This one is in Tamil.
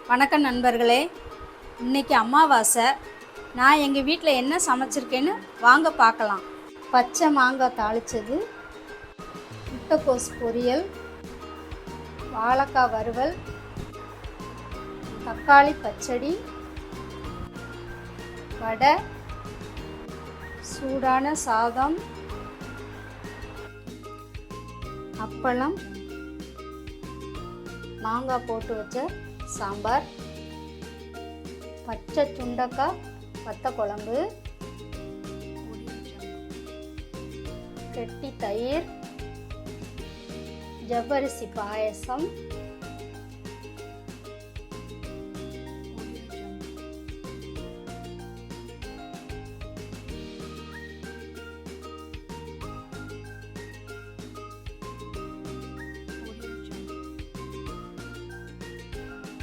வணக்கம் நண்பர்களே. இன்றைக்கி அமாவாசை. நான் எங்கள் வீட்டில் என்ன சமைச்சிருக்கேன்னு வாங்க பார்க்கலாம். பச்சை மாங்காய் தாளித்தது, முட்டைக்கோஸ் பொரியல், வாழைக்காய் வறுவல், தக்காளி பச்சடி, வடை, சூடான சாதம், அப்பளம், மாங்காய் போட்டு வச்ச சாம்பார், பச்சை சுண்டக்காய் வத்த குழம்பு, கெட்டி தயிர், ஜவ்வரிசி பாயசம்,